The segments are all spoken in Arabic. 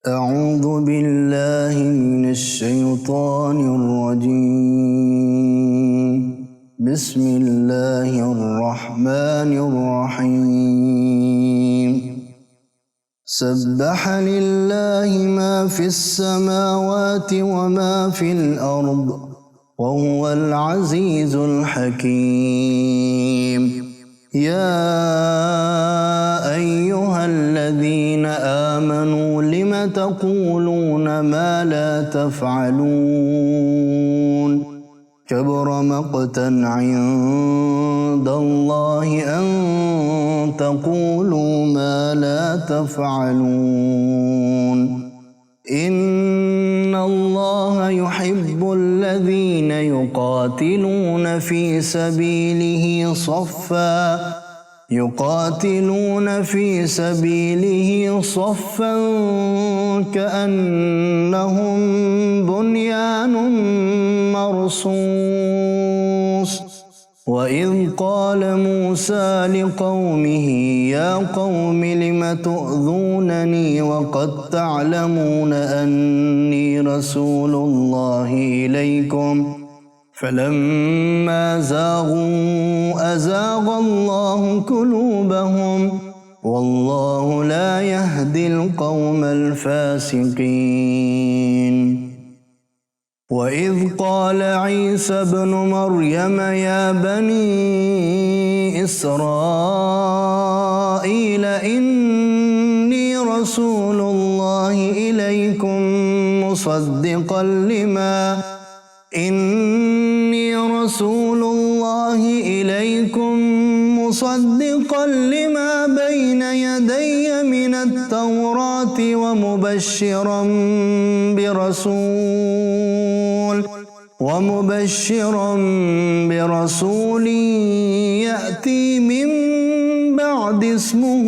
أعوذ بالله من الشيطان الرجيم. بسم الله الرحمن الرحيم. سبح لله ما في السماوات وما في الأرض وهو العزيز الحكيم. يا أيها الذين آمنوا لم تقولون ما لا تفعلون؟ كبر مقتا عند الله أن تقولوا ما لا تفعلون. إن الله يحب الذين يقاتلون في سبيله صفا كأنهم بنيان مرصوص. وإذ قال موسى لقومه يا قوم لم تؤذونني وقد تعلمون أني رسول الله إليكم فلما زاغوا أزاغ الله قلوبهم والله لا يهدي القوم الفاسقين. وإذ قال عيسى ابن مريم يا بني إسرائيل إني رسول الله إليكم مصدقا لما بين يدي من التوراة ومبشرا برسول يأتي من بعد اسمه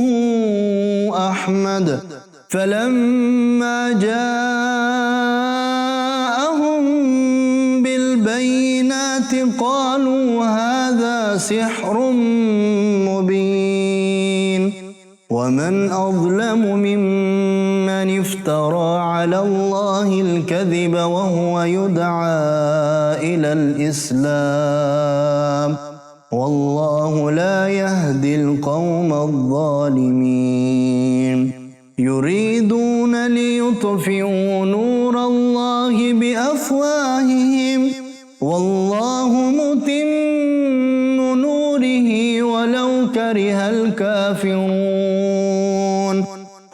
أحمد. فلما جاءهم بالبينات قالوا هذا سحر مبين. ومن أظلم ممن افترى على الله الكذب وهو يدعى إلى الإسلام والله لا يهدي القوم الظالمين. يريدون ليطفئوا نور الله بأفواههم والله متم نوره ولو كره الكافرون.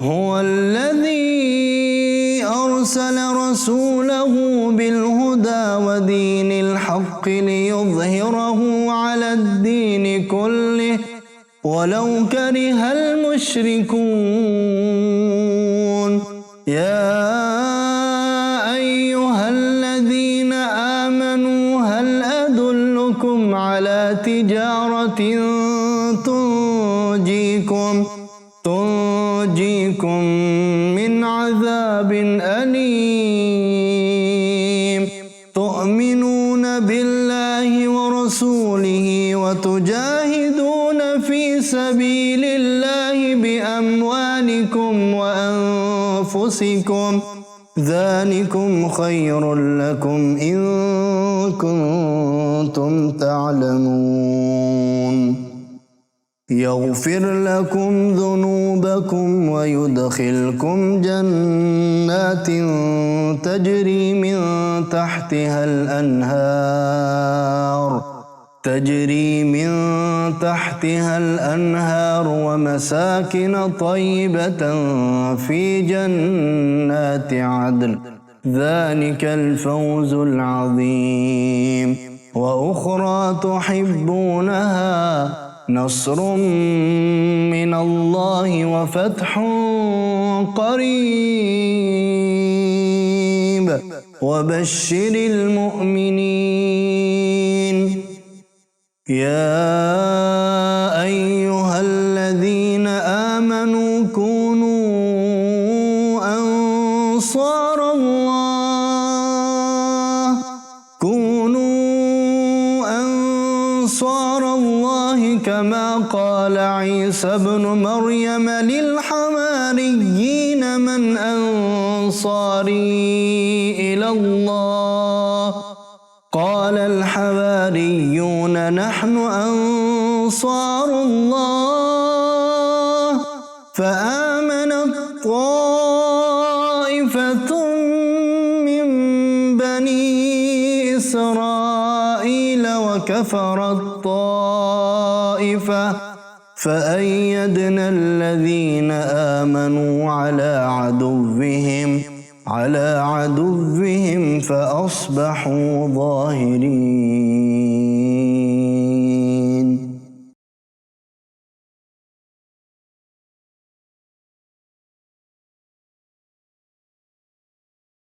هو الذي أرسل رسوله بالهدى ودين الحق ليظهره على الدين كله ولو كره المشركون. يا أيها الذين آمنوا هل أدلكم على تجارة تنجيكم من عذاب أليم؟ تؤمنون بالله ورسوله وتجاهدون في سبيل الله بأموالكم وأنفسكم ذلكم خير لكم إن كنتم تعلمون. يغفر لكم ذنوبكم ويدخلكم جنات تجري من تحتها الأنهار ومساكن طيبة في جنات عدن ذلك الفوز العظيم. وأخرى تحبونها نصر من الله وفتح قريب وبشر المؤمنين. يا أيها الذين آمنوا كونوا أنصار أنصار الله كما قال عيسى ابن مريم للحواريين من أنصاري إلى الله قال الحواريون نحن أنصار الله فآمنت طائفة من بني إسرائيل وكفرت طائفة فأيدنا الذين آمنوا على عدوهم فأصبحوا ظاهرين.